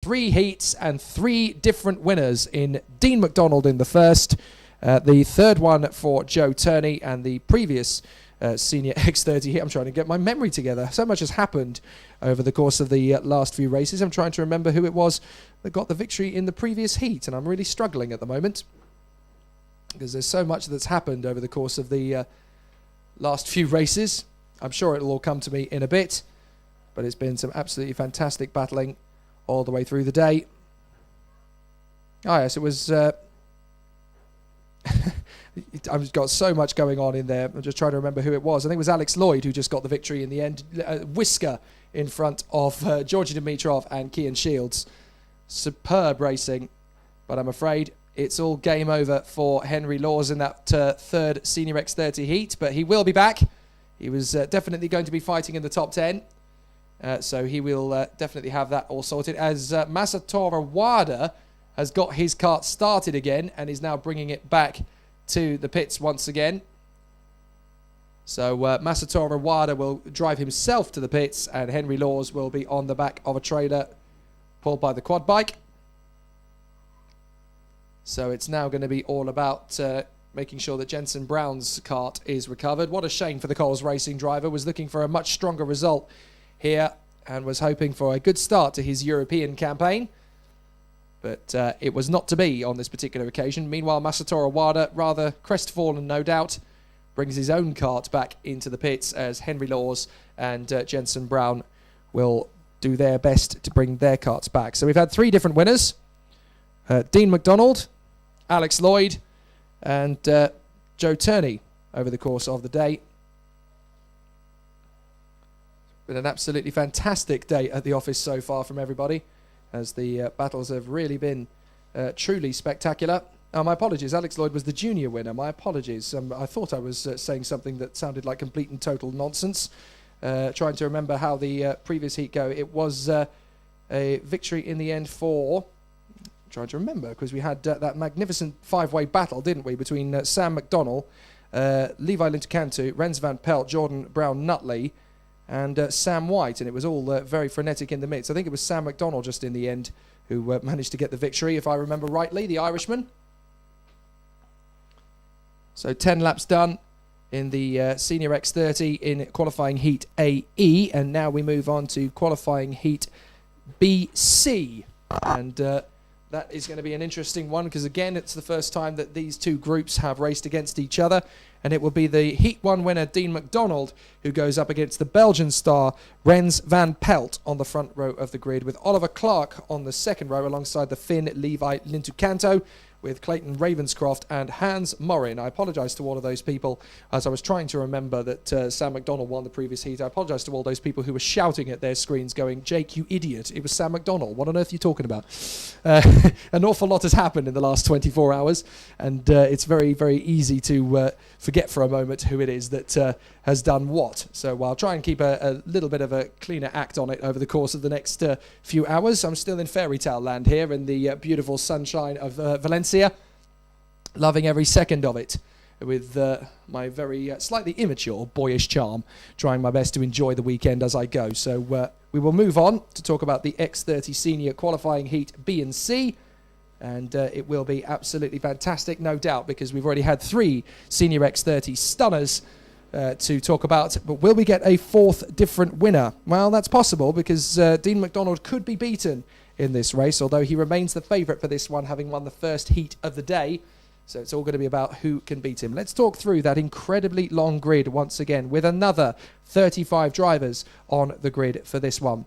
3 heats and 3 different winners in Dean McDonald in the first, the third one for Joe Turney, and the previous Senior X30 heat. I'm trying to get my memory together. So much has happened over the course of the last few races. I'm trying to remember who it was that got the victory in the previous heat, and I'm really struggling at the moment because there's so much that's happened over the course of the last few races. I'm sure it'll all come to me in a bit, but it's been some absolutely fantastic battling all the way through the day. Oh yes, it was I've got so much going on in there. I'm just trying to remember who it was. I think it was Alex Lloyd who just got the victory in the end. Whisker in front of Georgi Dimitrov and Kian Shields. Superb racing, but I'm afraid it's all game over for Henry Laws in that third Senior X30 heat, but he will be back. He was definitely going to be fighting in the top 10, so he will definitely have that all sorted, as Masatora Wada has got his kart started again and is now bringing it back to the pits once again. So Masatora Wada will drive himself to the pits, and Henry Laws will be on the back of a trailer pulled by the quad bike. So it's now going to be all about making sure that Jensen Brown's kart is recovered. What a shame for the Coles Racing driver. Was looking for a much stronger result here and was hoping for a good start to his European campaign. But it was not to be on this particular occasion. Meanwhile, Masatora Wada, rather crestfallen no doubt, brings his own kart back into the pits as Henry Laws and Jensen Brown will do their best to bring their karts back. So we've had 3 different winners. Dean McDonald, Alex Lloyd and Joe Turney over the course of the day. Been an absolutely fantastic day at the office so far from everybody, as the battles have really been truly spectacular. My apologies, Alex Lloyd was the junior winner. My apologies. I thought I was saying something that sounded like complete and total nonsense. Trying to remember how the previous heat go. It was a victory in the end for... trying to remember, because we had that magnificent 5-way battle, didn't we, between Sam McDonnell, Levi Lintukantu, Rens van Pelt, Jordan Brown-Nutley, and Sam White, and it was all very frenetic in the midst. I think it was Sam McDonnell just in the end who managed to get the victory, if I remember rightly, the Irishman. So 10 laps done in the Senior X30 in qualifying heat AE, and now we move on to qualifying heat BC, and that is going to be an interesting one, because again it's the first time that these two groups have raced against each other, and it will be the Heat 1 winner Dean McDonald who goes up against the Belgian star Rens van Pelt on the front row of the grid, with Oliver Clark on the second row alongside the Finn Levi Lintukanto, with Clayton Ravenscroft and Hans Morin. I apologise to all of those people, as I was trying to remember that Sam McDonnell won the previous heat. I apologise to all those people who were shouting at their screens going, "Jake, you idiot, it was Sam McDonnell. What on earth are you talking about?" An awful lot has happened in the last 24 hours, and it's very, very easy to forget for a moment who it is that has done what. So I'll try and keep a little bit of a cleaner act on it over the course of the next few hours. I'm still in fairy tale land here in the beautiful sunshine of Valencia. Loving every second of it, with my very slightly immature, boyish charm, trying my best to enjoy the weekend as I go. So we will move on to talk about the X30 Senior Qualifying Heat B and C, and it will be absolutely fantastic, no doubt, because we've already had 3 Senior X30 stunners to talk about. But will we get a 4th different winner? Well, that's possible, because Dean McDonald could be beaten in this race, although he remains the favourite for this one, having won the first heat of the day. So it's all going to be about who can beat him. Let's talk through that incredibly long grid once again, with another 35 drivers on the grid for this one.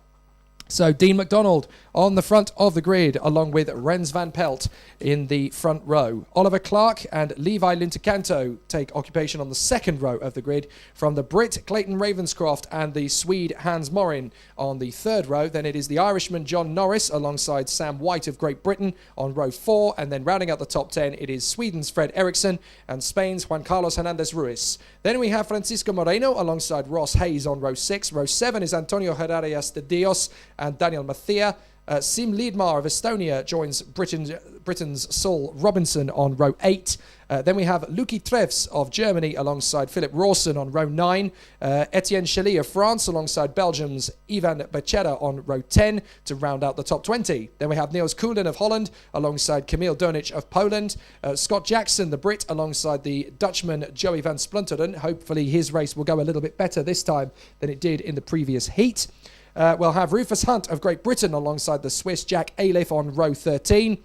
So Dean McDonald on the front of the grid, along with Rens van Pelt in the front row. Oliver Clark and Levi Lintukanto take occupation on the second row of the grid, from the Brit Clayton Ravenscroft and the Swede Hans Morin on the third row. Then it is the Irishman John Norris alongside Sam White of Great Britain on row 4, and then rounding out the top 10 it is Sweden's Fred Eriksson and Spain's Juan Carlos Hernandez Ruiz. Then we have Francisco Moreno alongside Ross Hayes on row 6. Row 7 is Antonio Herrera de Dios and Daniel Mathia, Sim Liedmar of Estonia joins Britain's Saul Robinson on row 8. Then we have Luki Treves of Germany alongside Philip Rawson on row 9. Etienne Chely of France alongside Belgium's Ivan Becerra on row 10 to round out the top 20. Then we have Niels Koelen of Holland alongside Camille Donich of Poland. Scott Jackson, the Brit, alongside the Dutchman Joey van Splunteren. Hopefully his race will go a little bit better this time than it did in the previous heat. We'll have Rufus Hunt of Great Britain alongside the Swiss Jack Aliff on row 13.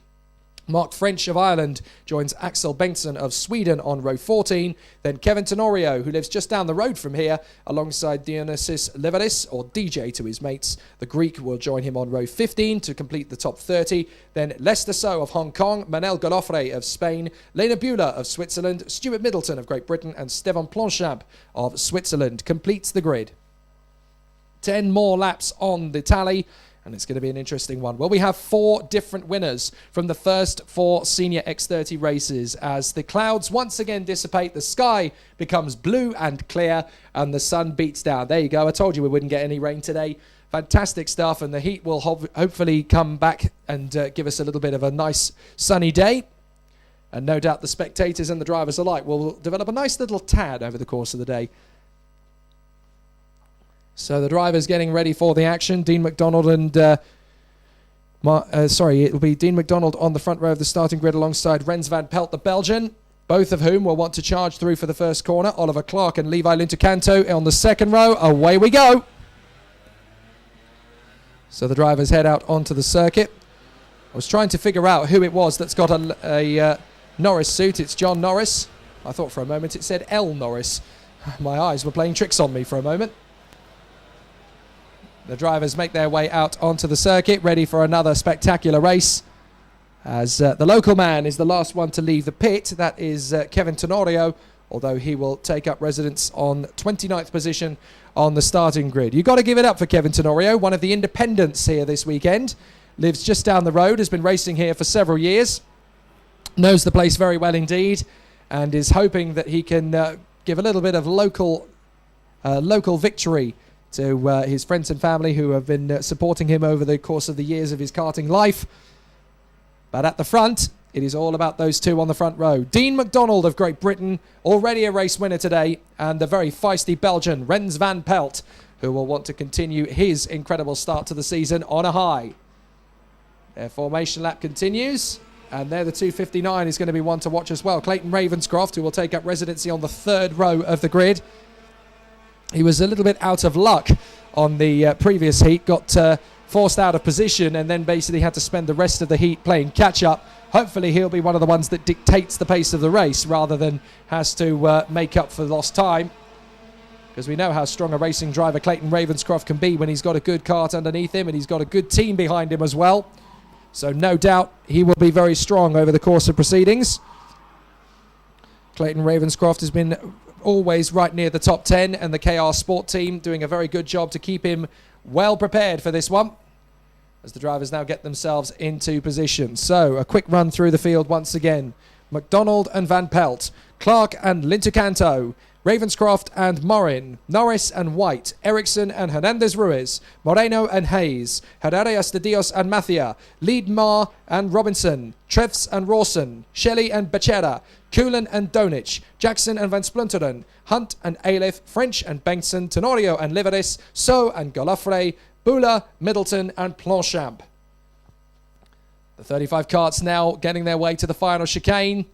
Mark French of Ireland joins Axel Bengtsson of Sweden on row 14. Then Kevin Tenorio, who lives just down the road from here, alongside Dionysis Livaris, or DJ to his mates. The Greek will join him on row 15 to complete the top 30. Then Lester So of Hong Kong, Manel Galofre of Spain, Lena Bueller of Switzerland, Stuart Middleton of Great Britain, and Stefan Planchamp of Switzerland completes the grid. 10 more laps on the tally, and it's going to be an interesting one. Well, we have 4 different winners from the first 4 Senior X30 races as the clouds once again dissipate, the sky becomes blue and clear, and the sun beats down. There you go. I told you we wouldn't get any rain today. Fantastic stuff, and the heat will hopefully come back and give us a little bit of a nice sunny day. And no doubt the spectators and the drivers alike will develop a nice little tan over the course of the day. So the drivers getting ready for the action. Dean McDonald and... it will be Dean McDonald on the front row of the starting grid alongside Rens van Pelt, the Belgian, both of whom will want to charge through for the first corner. Oliver Clark and Levi Luntercanto on the second row. Away we go. So the drivers head out onto the circuit. I was trying to figure out who it was that's got a Norris suit. It's John Norris. I thought for a moment it said L. Norris. My eyes were playing tricks on me for a moment. The drivers make their way out onto the circuit, ready for another spectacular race. As the local man is the last one to leave the pit. That is Kevin Tenorio, although he will take up residence on 29th position on the starting grid. You've got to give it up for Kevin Tenorio, one of the independents here this weekend. Lives just down the road, has been racing here for several years. Knows the place very well indeed, and is hoping that he can give a little bit of local victory to his friends and family who have been supporting him over the course of the years of his karting life. But at the front, it is all about those two on the front row. Dean McDonald of Great Britain, already a race winner today, and the very feisty Belgian, Rens van Pelt, who will want to continue his incredible start to the season on a high. Their formation lap continues, and there the 259 is going to be one to watch as well. Clayton Ravenscroft, who will take up residency on the third row of the grid. He was a little bit out of luck on the previous heat, got forced out of position and then basically had to spend the rest of the heat playing catch-up. Hopefully he'll be one of the ones that dictates the pace of the race rather than has to make up for lost time. Because we know how strong a racing driver Clayton Ravenscroft can be when he's got a good kart underneath him and he's got a good team behind him as well. So no doubt he will be very strong over the course of proceedings. Clayton Ravenscroft has been always right near the top 10, and the KR Sport team doing a very good job to keep him well prepared for this one as the drivers now get themselves into position. So a quick run through the field once again. McDonald and Van Pelt, Clark and Lintercanto, Ravenscroft and Morin, Norris and White, Ericsson and Hernandez Ruiz, Moreno and Hayes, Herrera de Dios and Mathia, Liedmar and Robinson, Treves and Rawson, Shelley and Becerra, Koelen and Donich, Jackson and Van Splunteren, Hunt and Aliff, French and Bengtsson, Tenorio and Livaris, So and Galofre, Bueller, Middleton and Planchamp. The 35 karts now getting their way to the final chicane.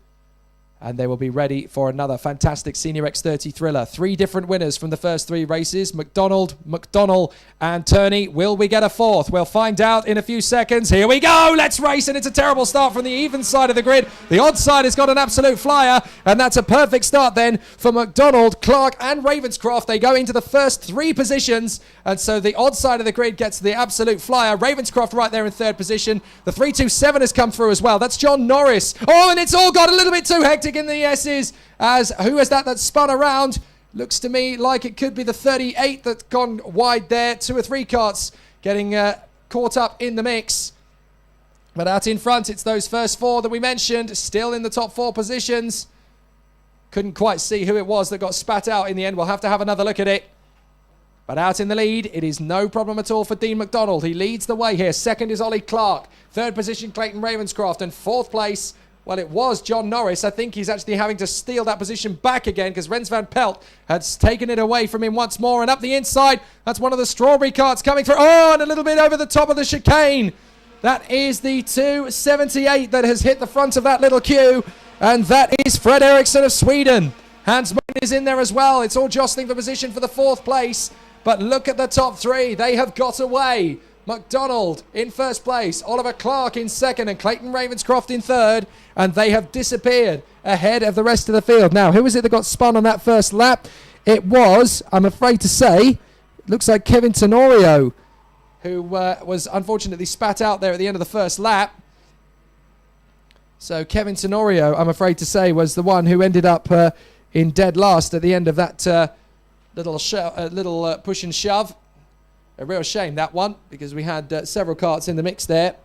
And they will be ready for another fantastic Senior X30 thriller. 3 different winners from the first 3 races. McDonald, McDonnell and Turney. Will we get a fourth? We'll find out in a few seconds. Here we go. Let's race. And it's a terrible start from the even side of the grid. The odd side has got an absolute flyer. And that's a perfect start then for McDonald, Clark and Ravenscroft. They go into the first 3 positions. And so the odd side of the grid gets the absolute flyer. Ravenscroft right there in 3rd position. The 327 has come through as well. That's John Norris. Oh, and it's all got a little bit too hectic in the S's, as who is that spun around? Looks to me like it could be the 38 that's gone wide there. 2 or 3 karts getting caught up in the mix. But out in front, it's those first 4 that we mentioned, still in the top 4 positions. Couldn't quite see who it was that got spat out in the end. We'll have to have another look at it. But out in the lead, it is no problem at all for Dean McDonald. He leads the way here. Second is Ollie Clark. Third position, Clayton Ravenscroft. And fourth place, well, it was John Norris. I think he's actually having to steal that position back again because Rens van Pelt has taken it away from him once more. And up the inside, that's one of the strawberry carts coming through. Oh, and a little bit over the top of the chicane. That is the 278 that has hit the front of that little queue. And that is Fred Eriksson of Sweden. Hans Moen is in there as well. It's all jostling for position for the fourth place. But look at the top three. They have got away. McDonald in first place, Oliver Clark in second, and Clayton Ravenscroft in third. And they have disappeared ahead of the rest of the field. Now, who was it that got spun on that first lap? It was, I'm afraid to say, looks like Kevin Tenorio, who was unfortunately spat out there at the end of the first lap. So Kevin Tenorio, I'm afraid to say, was the one who ended up in dead last at the end of that little push and shove. A real shame, that one, because we had several karts in the mix there.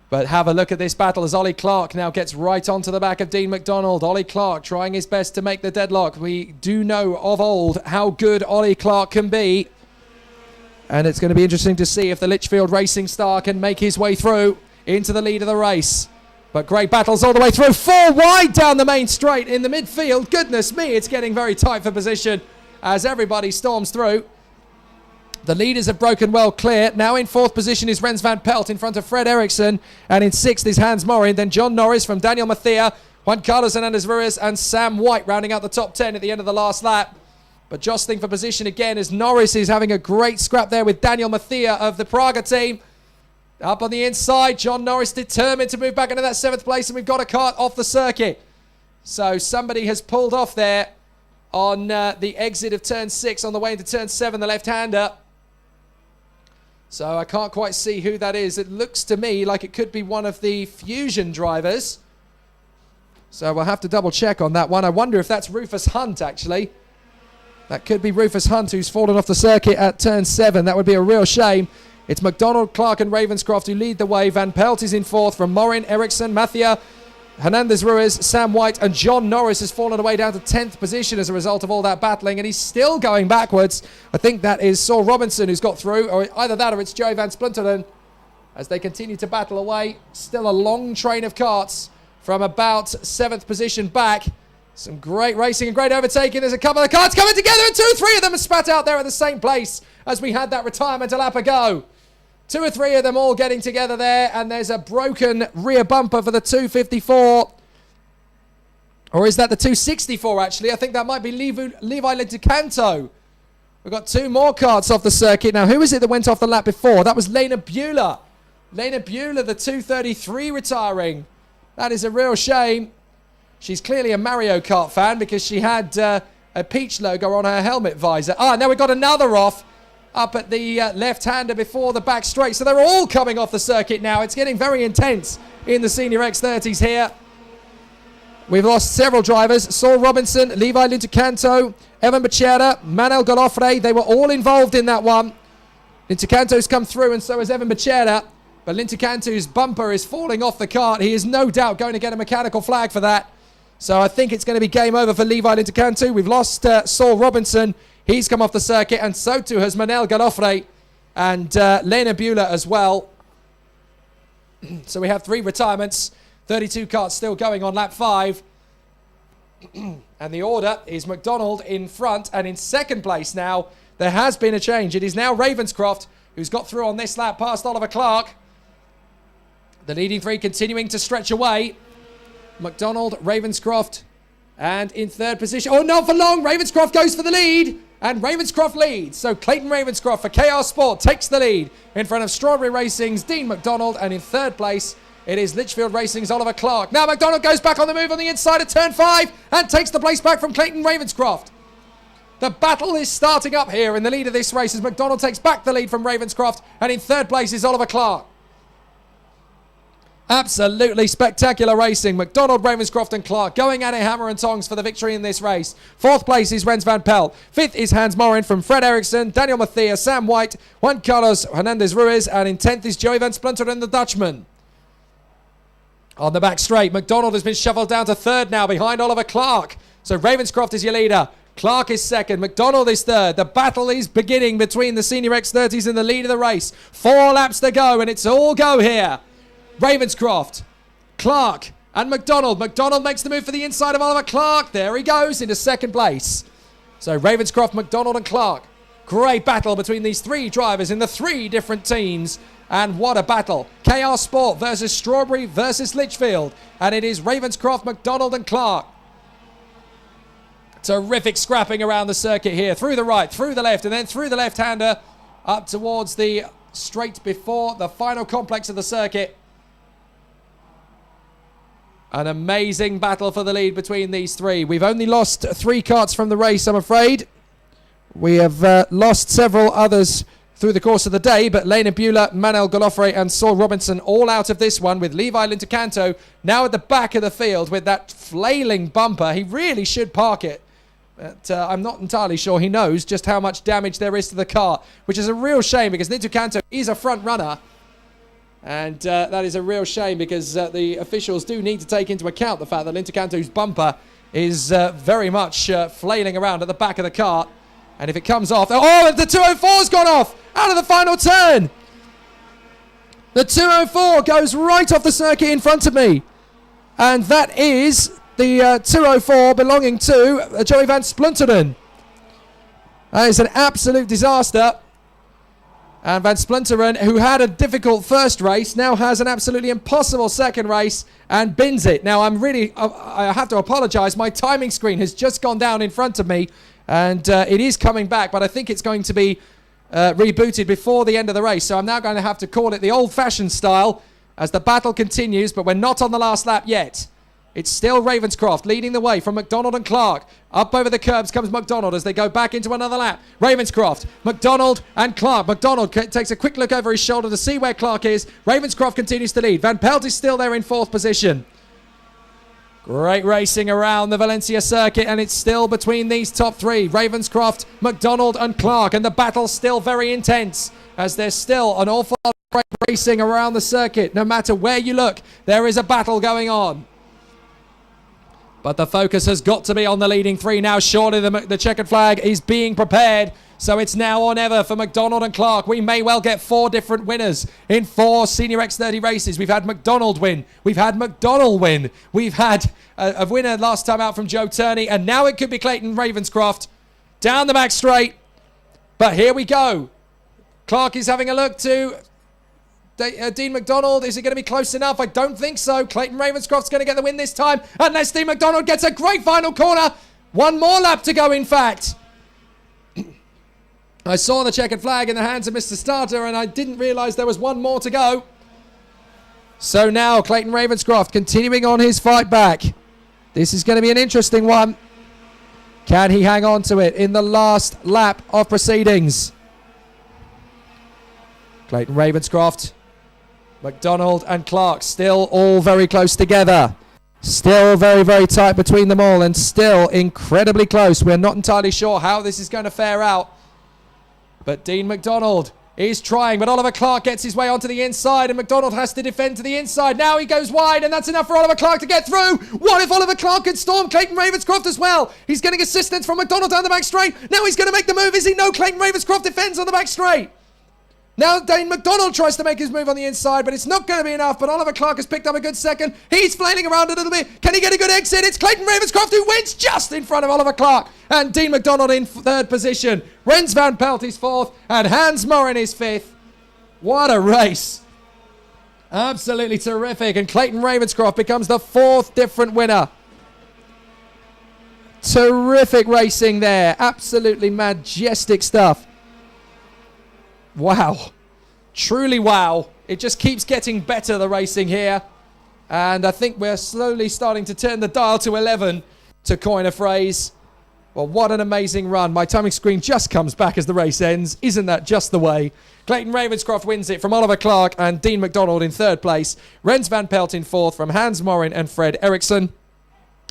But have a look at this battle as Ollie Clark now gets right onto the back of Dean McDonald. Ollie Clark trying his best to make the deadlock. We do know of old how good Ollie Clark can be. And it's going to be interesting to see if the Litchfield Racing star can make his way through into the lead of the race. But great battles all the way through. 4 wide down the main straight in the midfield. Goodness me, it's getting very tight for position as everybody storms through. The leaders have broken well clear. Now in fourth position is Rens van Pelt in front of Fred Eriksson. And in sixth is Hans Morin. Then John Norris from Daniel Mathia, Juan Carlos Hernandez-Ruiz and Sam White rounding out the top 10 at the end of the last lap. But jostling for position again as Norris is having a great scrap there with Daniel Mathia of the Praga team. Up on the inside, John Norris determined to move back into that 7th place, and we've got a kart off the circuit. So somebody has pulled off there on the exit of turn 6 on the way into turn 7, the left-hander. So I can't quite see who that is. It looks to me like it could be one of the Fusion drivers. So we'll have to double check on that one. I wonder if that's Rufus Hunt, actually. That could be Rufus Hunt, who's fallen off the circuit at turn 7. That would be a real shame. It's McDonald, Clark and Ravenscroft who lead the way. Van Pelt is in fourth from Morin, Eriksson, Mathia, Hernandez-Ruiz, Sam White and John Norris has fallen away down to 10th position as a result of all that battling, and he's still going backwards. I think that is Saul Robinson who's got through, or either that or it's Joey Van Splinteren as they continue to battle away. Still a long train of karts from about 7th position back. Some great racing and great overtaking. There's a couple of karts coming together and 2-3 of them are spat out there at the same place as we had that retirement a lap ago. 2 or 3 of them all getting together there, and there's a broken rear bumper for the 254. Or is that the 264, actually? I think that might be Levi Liticanto. We've got 2 more karts off the circuit. Now, who was it that went off the lap before? That was Lena Bueller. Lena Bueller, the 233, retiring. That is a real shame. She's clearly a Mario Kart fan because she had a Peach logo on her helmet visor. Ah, now we've got another off. Up at the left-hander before the back straight. So they're all coming off the circuit now. It's getting very intense in the Senior X30s here. We've lost several drivers. Saul Robinson, Levi Lintecanto, Evan Becerra, Manel Galofre. They were all involved in that one. Lintecanto's come through and so has Evan Becerra. But Lintecanto's bumper is falling off the kart. He is no doubt going to get a mechanical flag for that. So I think it's going to be game over for Levi Lintecanto. We've lost Saul Robinson. He's come off the circuit, and so too has Manel Galofre and Lena Bueller as well. So we have 3 retirements, 32 karts still going on lap 5. And the order is McDonald in front, and in second place now, there has been a change. It is now Ravenscroft who's got through on this lap past Oliver Clark. The leading 3 continuing to stretch away. McDonald, Ravenscroft, and in third position. Oh, not for long. Ravenscroft goes for the lead. And Ravenscroft leads. So Clayton Ravenscroft for KR Sport takes the lead in front of Strawberry Racing's Dean McDonald. And in third place, it is Litchfield Racing's Oliver Clark. Now McDonald goes back on the move on the inside of turn 5 and takes the place back from Clayton Ravenscroft. The battle is starting up here in the lead of this race as McDonald takes back the lead from Ravenscroft. And in third place is Oliver Clark. Absolutely spectacular racing. McDonald, Ravenscroft and Clark going at it hammer and tongs for the victory in this race. Fourth place is Rens van Pelt. Fifth is Hans Morin from Fred Eriksson, Daniel Mathia, Sam White, Juan Carlos Hernandez-Ruiz, and in 10th is Joey Van Splinteren, the Dutchman. On the back straight, McDonald has been shuffled down to third now behind Oliver Clark. So Ravenscroft is your leader. Clark is second. McDonald is third. The battle is beginning between the Senior X30s in the lead of the race. 4 laps to go, and it's all go here. Ravenscroft, Clark, and McDonald. McDonald makes the move for the inside of Oliver Clark. There he goes into second place. So Ravenscroft, McDonald, and Clark. Great battle between these 3 drivers in the 3 different teams. And what a battle. KR Sport versus Strawberry versus Litchfield. And it is Ravenscroft, McDonald, and Clark. Terrific scrapping around the circuit here. Through the right, through the left, and then through the left-hander up towards the straight before the final complex of the circuit. An amazing battle for the lead between these 3. We've only lost 3 karts from the race, I'm afraid. We have lost several others through the course of the day, but Lena Bueller, Manuel Golofre, and Saul Robinson all out of this one, with Levi Lintercanto now at the back of the field with that flailing bumper. He really should park it. But I'm not entirely sure he knows just how much damage there is to the car, which is a real shame because Lintercanto is a front runner. And that is a real shame because the officials do need to take into account the fact that Lintercanto's bumper is very much flailing around at the back of the car. And if it comes off... Oh, the 204's gone off out of the final turn. The 204 goes right off the circuit in front of me. And that is the 204 belonging to Joey Van Splunteren. That is an absolute disaster. And Van Splunteren, who had a difficult first race, now has an absolutely impossible second race and bins it. Now, I have to apologise. My timing screen has just gone down in front of me. And it is coming back, but I think it's going to be rebooted before the end of the race. So I'm now going to have to call it the old-fashioned style as the battle continues, but we're not on the last lap yet. It's still Ravenscroft leading the way from McDonald and Clark. Up over the curbs comes McDonald as they go back into another lap. Ravenscroft, McDonald, and Clark. McDonald takes a quick look over his shoulder to see where Clark is. Ravenscroft continues to lead. Van Pelt is still there in 4th position. Great racing around the Valencia circuit, and it's still between these top 3. Ravenscroft, McDonald, and Clark, and the battle's still very intense as there's still an awful lot of great racing around the circuit. No matter where you look, there is a battle going on. But the focus has got to be on the leading 3 now. Surely the checkered flag is being prepared. So it's now or never for McDonald and Clark. We may well get 4 different winners in 4 Senior X30 races. We've had McDonald win. We've had McDonald win. We've had a winner last time out from Joe Turney. And now it could be Clayton Ravenscroft down the back straight. But here we go. Clark is having a look to Dean McDonald. Is it going to be close enough? I don't think so. Clayton Ravenscroft's going to get the win this time. Unless Dean McDonald gets a great final corner. 1 more lap to go, in fact. I saw the checkered flag in the hands of Mr. Starter, and I didn't realise there was 1 more to go. So now Clayton Ravenscroft continuing on his fight back. This is going to be an interesting one. Can he hang on to it in the last lap of proceedings? Clayton Ravenscroft, McDonald, and Clark still all very close together. Still very, very tight between them all, and still incredibly close. We're not entirely sure how this is going to fare out. But Dean McDonald is trying, but Oliver Clark gets his way onto the inside, and McDonald has to defend to the inside. Now he goes wide, and that's enough for Oliver Clark to get through. What if Oliver Clark could storm Clayton Ravenscroft as well? He's getting assistance from McDonald down the back straight. Now he's going to make the move. Is he? No, Clayton Ravenscroft defends on the back straight. Now Dane McDonald tries to make his move on the inside, but it's not going to be enough. But Oliver Clark has picked up a good second. He's flailing around a little bit. Can he get a good exit? It's Clayton Ravenscroft who wins just in front of Oliver Clark. And Dean McDonald in 3rd position. Rens Van Pelt is 4th. And Hans Morin is 5th. What a race. Absolutely terrific. And Clayton Ravenscroft becomes the 4th different winner. Terrific racing there. Absolutely majestic stuff. Wow. Truly wow. It just keeps getting better, the racing here. And I think we're slowly starting to turn the dial to 11, to coin a phrase. Well, what an amazing run. My timing screen just comes back as the race ends. Isn't that just the way? Clayton Ravenscroft wins it from Oliver Clark and Dean McDonald in 3rd place. Rens Van Pelt in 4th from Hans Morin and Fred Eriksson.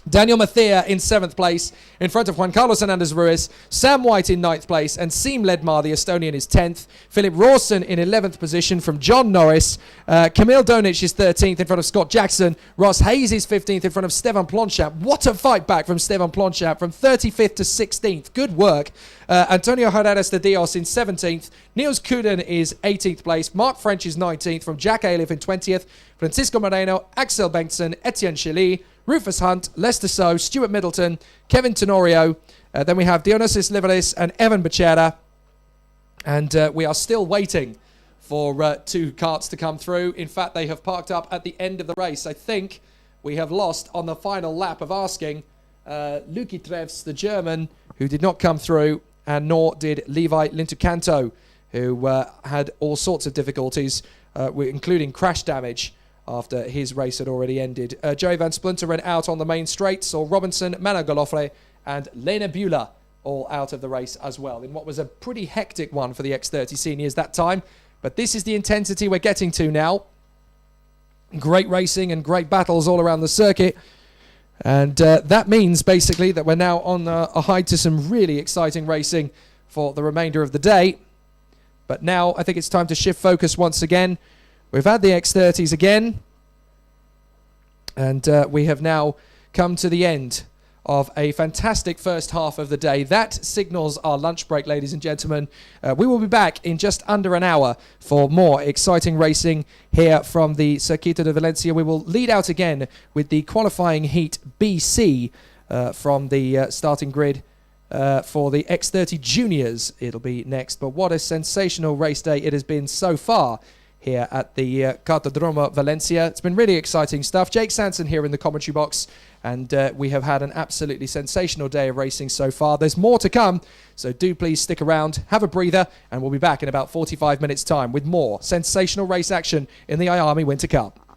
Daniel Mathia in 7th place, in front of Juan Carlos Hernandez Ruiz. Sam White in 9th place, and Siim Ledmar, the Estonian, is 10th. Philip Rawson in 11th position from John Norris. Kamil Donic is 13th in front of Scott Jackson. Ross Hayes is 15th in front of Stefan Plonchap. What a fight back from Stefan Plonchap, from 35th to 16th. Good work. Antonio Herreras de Dios in 17th. Niels Kuden is 18th place. Mark French is 19th from Jack Aliff in 20th. Francisco Moreno, Axel Bengtsson, Etienne Chili, Rufus Hunt, Lester So, Stuart Middleton, Kevin Tenorio. Then we have Dionysius Liveris and Evan Becerra. And we are still waiting for 2 carts to come through. In fact, they have parked up at the end of the race. I think we have lost on the final lap of asking Luki Treves, the German, who did not come through, and nor did Levi Lintucanto, who had all sorts of difficulties, including crash damage, after his race had already ended. Joey Van Splinteren out on the main straight, saw Robinson, Manuel Galofre and Lena Bühler all out of the race as well, in what was a pretty hectic one for the X30 seniors that time. But this is the intensity we're getting to now. Great racing and great battles all around the circuit. And that means basically that we're now on a high to some really exciting racing for the remainder of the day. But now I think it's time to shift focus once again. We've had the X30s again, and we have now come to the end of a fantastic first half of the day. That signals our lunch break, ladies and gentlemen. We will be back in just under an hour for more exciting racing here from the Circuito de Valencia. We will lead out again with the qualifying heat BC from the starting grid. For the X30 Juniors, it'll be next. But what a sensational race day it has been so far here at the Cartodromo Valencia. It's been really exciting stuff. Jake Sanson here in the commentary box, and we have had an absolutely sensational day of racing so far. There's more to come, so do please stick around, have a breather, and we'll be back in about 45 minutes time with more sensational race action in the IAME Winter Cup.